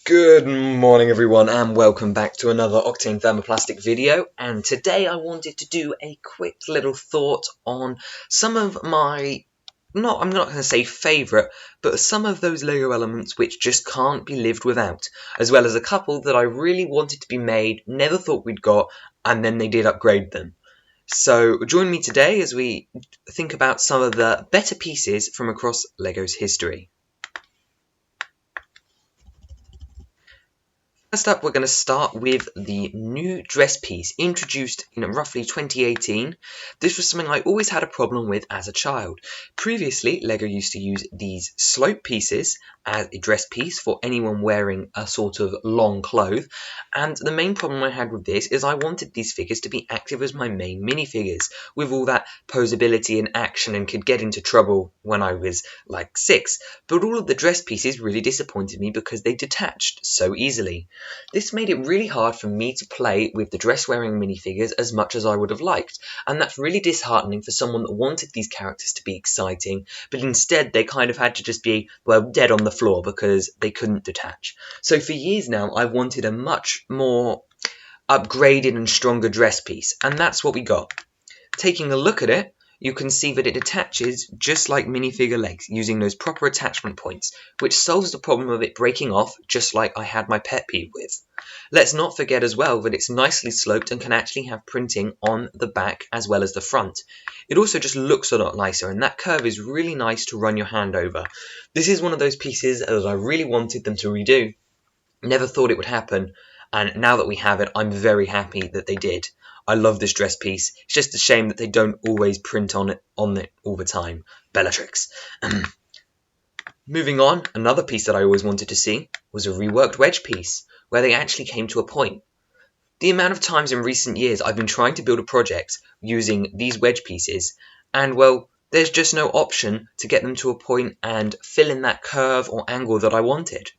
Good morning everyone and welcome back to another Octane Thermoplastic video, and today I wanted to do a quick little thought on some of my, I'm not going to say favourite, but some of those LEGO elements which just can't be lived without, as well as a couple that I really wanted to be made, never thought we'd got, and then they did upgrade them. So join me today as we think about some of the better pieces from across LEGO's history. First up, we're going to start with the new dress piece introduced in roughly 2018. This was something I always had a problem with as a child. Previously, LEGO used to use these slope pieces as a dress piece for anyone wearing a sort of long cloth, and the main problem I had with this is I wanted these figures to be active as my main minifigures, with all that posability and action, and could get into trouble when I was like 6, but all of the dress pieces really disappointed me because they detached so easily. This made it really hard for me to play with the dress-wearing minifigures as much as I would have liked, and that's really disheartening for someone that wanted these characters to be exciting, but instead they kind of had to just be, well, dead on the floor because they couldn't detach. So for years now, I've wanted a much more upgraded and stronger dress piece, and that's what we got. Taking a look at it, you can see that it attaches just like minifigure legs, using those proper attachment points, which solves the problem of it breaking off, just like I had my pet peeve with. Let's not forget as well that it's nicely sloped and can actually have printing on the back as well as the front. It also just looks a lot nicer, and that curve is really nice to run your hand over. This is one of those pieces that I really wanted them to redo. Never thought it would happen, and now that we have it, I'm very happy that they did. I love this dress piece. It's just a shame that they don't always print on it all the time. Bellatrix. Moving on, another piece that I always wanted to see was a reworked wedge piece, where they actually came to a point. The amount of times in recent years I've been trying to build a project using these wedge pieces, and well, there's just no option to get them to a point and fill in that curve or angle that I wanted.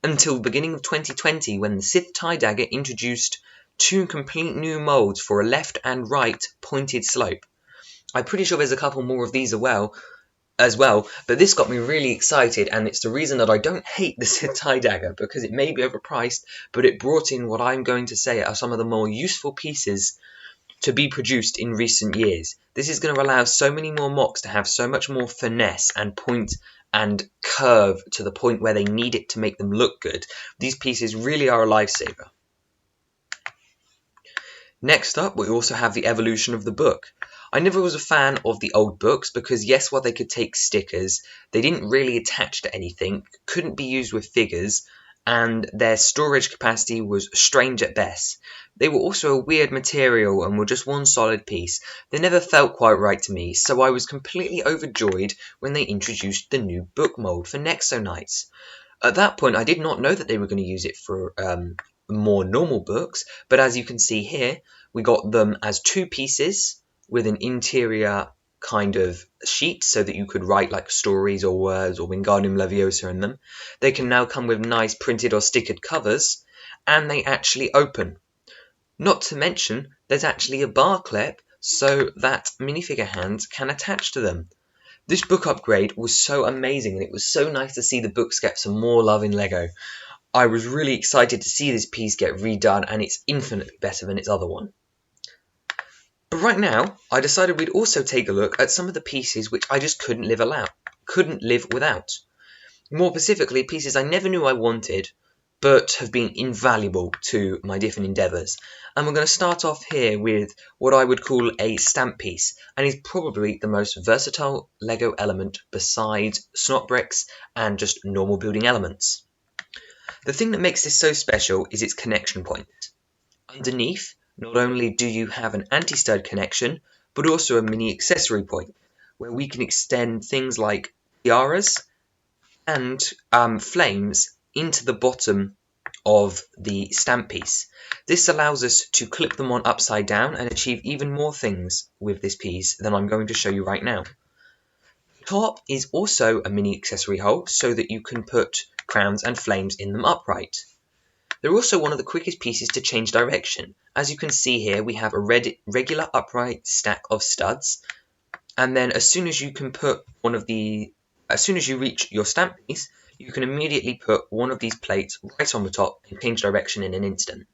Until the beginning of 2020, when the Sith TIE Dagger introduced 2 complete new molds for a left and right pointed slope. I'm pretty sure there's a couple more of these as well, but this got me really excited, and it's the reason that I don't hate the Sith TIE Dagger, because it may be overpriced, but it brought in what I'm going to say are some of the more useful pieces to be produced in recent years. This is going to allow so many more MOCs to have so much more finesse and point and curve to the point where they need it to make them look good. These pieces really are a lifesaver. Next up, we also have the evolution of the book. I never was a fan of the old books because, yes, while they could take stickers, they didn't really attach to anything, couldn't be used with figures, and their storage capacity was strange at best. They were also a weird material and were just one solid piece. They never felt quite right to me, so I was completely overjoyed when they introduced the new book mold for Nexo Knights. At that point, I did not know that they were going to use it for more normal books, but as you can see here, we got them as 2 pieces with an interior kind of sheet so that you could write like stories or words or Wingardium Leviosa in them. They can now come with nice printed or stickered covers, and they actually open. Not to mention, there's actually a bar clip so that minifigure hands can attach to them. This book upgrade was so amazing, and it was so nice to see the books get some more love in LEGO. I was really excited to see this piece get redone, and it's infinitely better than its other one. But right now, I decided we'd also take a look at some of the pieces which I just couldn't live without. More specifically, pieces I never knew I wanted, but have been invaluable to my different endeavours. And we're going to start off here with what I would call a stamp piece, and is probably the most versatile LEGO element besides snot bricks and just normal building elements. The thing that makes this so special is its connection point. Underneath, not only do you have an anti-stud connection, but also a mini accessory point, where we can extend things like tiaras and flames into the bottom of the stamp piece. This allows us to clip them on upside down and achieve even more things with this piece than I'm going to show you right now. The top is also a mini accessory hole so that you can put crowns and flames in them upright. They're also one of the quickest pieces to change direction. As you can see here, we have a regular upright stack of studs, and then as soon as you reach your stamp piece, you can immediately put one of these plates right on the top and change direction in an instant.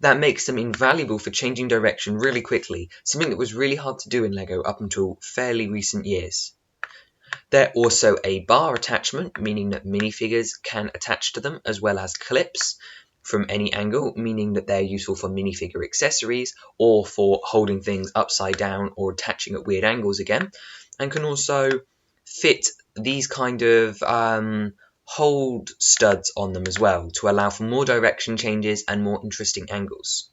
That makes them invaluable for changing direction really quickly, something that was really hard to do in LEGO up until fairly recent years. They're also a bar attachment, meaning that minifigures can attach to them, as well as clips from any angle, meaning that they're useful for minifigure accessories or for holding things upside down or attaching at weird angles again, and can also fit these kind of hold studs on them as well to allow for more direction changes and more interesting angles.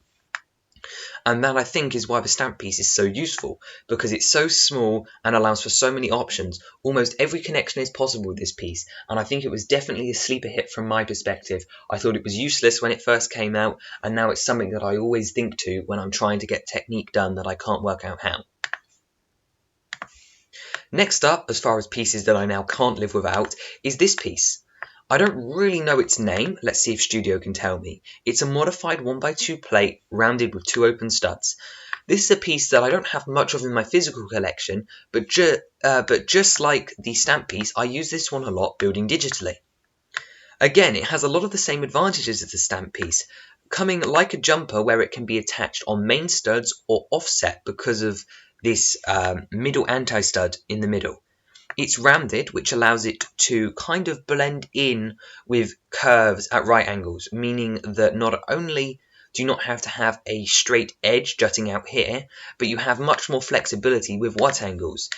And that, I think, is why the stamp piece is so useful, because it's so small and allows for so many options. Almost every connection is possible with this piece, and I think it was definitely a sleeper hit from my perspective. I thought it was useless when it first came out, and now it's something that I always think to when I'm trying to get technique done that I can't work out how. Next up, as far as pieces that I now can't live without, is this piece. I don't really know its name. Let's see if Studio can tell me. It's a modified 1x2 plate rounded with 2 open studs. This is a piece that I don't have much of in my physical collection, but just like the stamp piece, I use this one a lot building digitally. Again, it has a lot of the same advantages as the stamp piece, coming like a jumper where it can be attached on main studs or offset because of this middle anti-stud in the middle. It's rounded, which allows it to kind of blend in with curves at right angles, meaning that not only do you not have to have a straight edge jutting out here, but you have much more flexibility with what angles.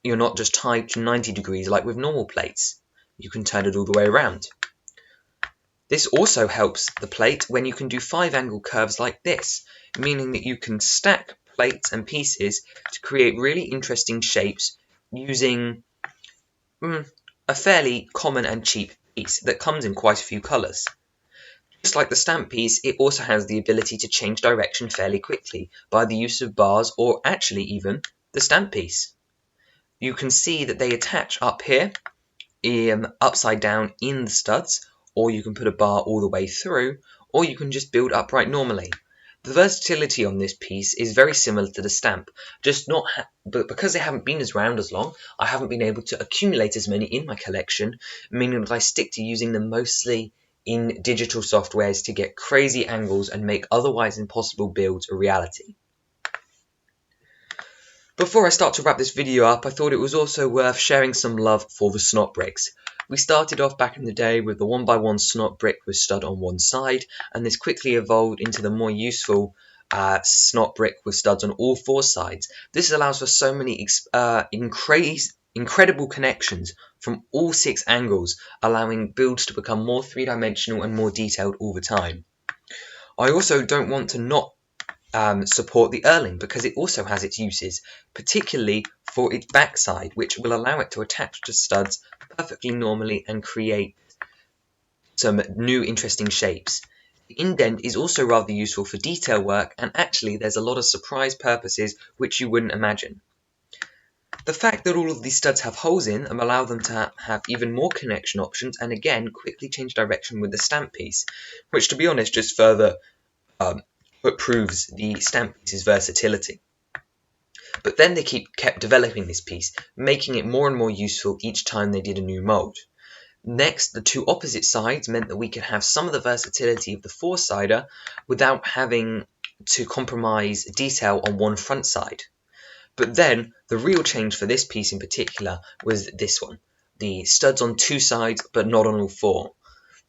You're not just tied to 90 degrees like with normal plates. You can turn it all the way around. This also helps the plate when you can do 5-angle curves like this, meaning that you can stack plates and pieces to create really interesting shapes using a fairly common and cheap piece that comes in quite a few colours. Just like the stamp piece, it also has the ability to change direction fairly quickly by the use of bars or actually even the stamp piece. You can see that they attach up here, upside down in the studs, or you can put a bar all the way through, or you can just build upright normally. The versatility on this piece is very similar to the stamp, but because they haven't been as round as long, I haven't been able to accumulate as many in my collection, meaning that I stick to using them mostly in digital softwares to get crazy angles and make otherwise impossible builds a reality. Before I start to wrap this video up, I thought it was also worth sharing some love for the snot bricks. We started off back in the day with the 1x1 snot brick with stud on one side, and this quickly evolved into the more useful snot brick with studs on all 4 sides. This allows for so many incredible connections from all 6 angles, allowing builds to become more 3-dimensional and more detailed all the time. I also don't want to not support the Erling because it also has its uses, particularly for its backside, which will allow it to attach to studs perfectly normally and create some new interesting shapes. The indent is also rather useful for detail work, and actually there's a lot of surprise purposes which you wouldn't imagine. The fact that all of these studs have holes in them allow them to have even more connection options, and again quickly change direction with the stamp piece, which to be honest just further proves the stamp piece's versatility. But then they kept developing this piece, making it more and more useful each time they did a new mould. Next, the 2 opposite sides meant that we could have some of the versatility of the 4-sider without having to compromise detail on one front side. But then, the real change for this piece in particular was this one, the studs on 2 sides but not on all 4.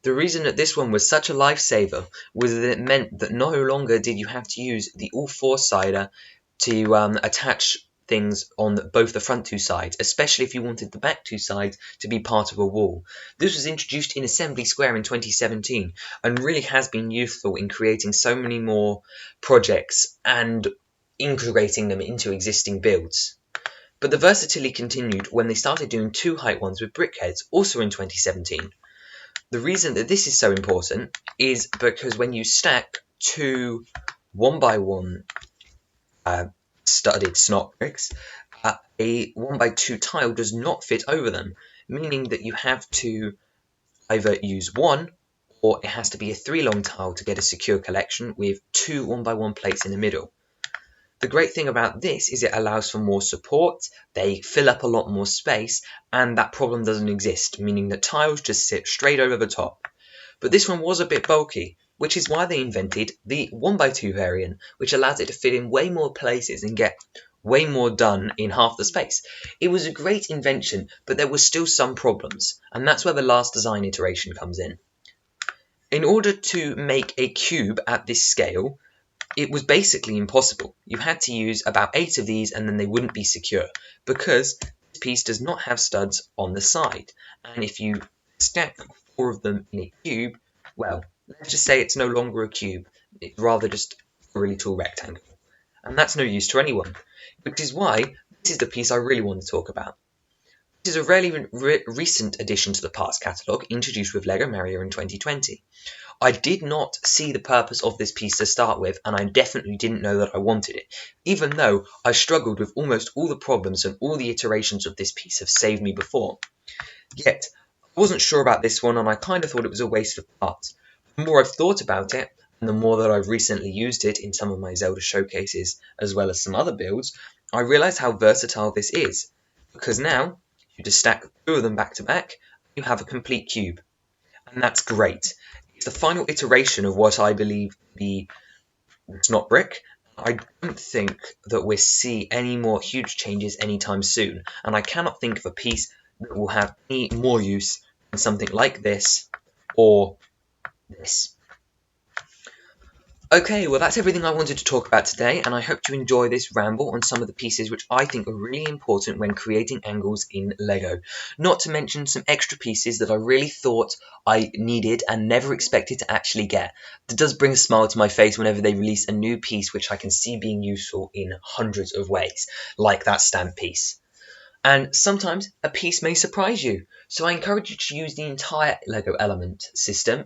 The reason that this one was such a lifesaver was that it meant that no longer did you have to use the all 4-sider to attach things on both the front 2 sides, especially if you wanted the back 2 sides to be part of a wall. This was introduced in Assembly Square in 2017 and really has been useful in creating so many more projects and integrating them into existing builds. But the versatility continued when they started doing 2 height ones with brickheads, also in 2017. The reason that this is so important is because when you stack 2 1x1 studded snot bricks, a 1x2 tile does not fit over them, meaning that you have to either use one or it has to be a 3-long tile to get a secure collection with 2 1x1 plates in the middle. The great thing about this is it allows for more support, they fill up a lot more space, and that problem doesn't exist, meaning that tiles just sit straight over the top. But this one was a bit bulky, which is why they invented the 1x2 variant, which allows it to fit in way more places and get way more done in half the space. It was a great invention, but there were still some problems, and that's where the last design iteration comes in. In order to make a cube at this scale, it was basically impossible. You had to use about 8 of these and then they wouldn't be secure, because this piece does not have studs on the side. And if you stack 4 of them in a cube, well, let's just say it's no longer a cube. It's rather just a really tall rectangle. And that's no use to anyone, which is why this is the piece I really want to talk about. This is a really recent addition to the parts catalogue, introduced with LEGO Mario in 2020. I did not see the purpose of this piece to start with, and I definitely didn't know that I wanted it, even though I struggled with almost all the problems and all the iterations of this piece have saved me before. Yet, I wasn't sure about this one, and I kind of thought it was a waste of parts. The more I've thought about it, and the more that I've recently used it in some of my Zelda showcases, as well as some other builds, I realised how versatile this is, because now, you just stack 2 of them back to back, you have a complete cube. And that's great. It's the final iteration of what I believe the Snot Brick. I don't think that we'll see any more huge changes anytime soon, and I cannot think of a piece that will have any more use than something like this or this. Okay, well that's everything I wanted to talk about today, and I hope you enjoy this ramble on some of the pieces which I think are really important when creating angles in LEGO. Not to mention some extra pieces that I really thought I needed and never expected to actually get. That does bring a smile to my face whenever they release a new piece which I can see being useful in hundreds of ways, like that stamp piece. And sometimes a piece may surprise you, so I encourage you to use the entire LEGO Element system.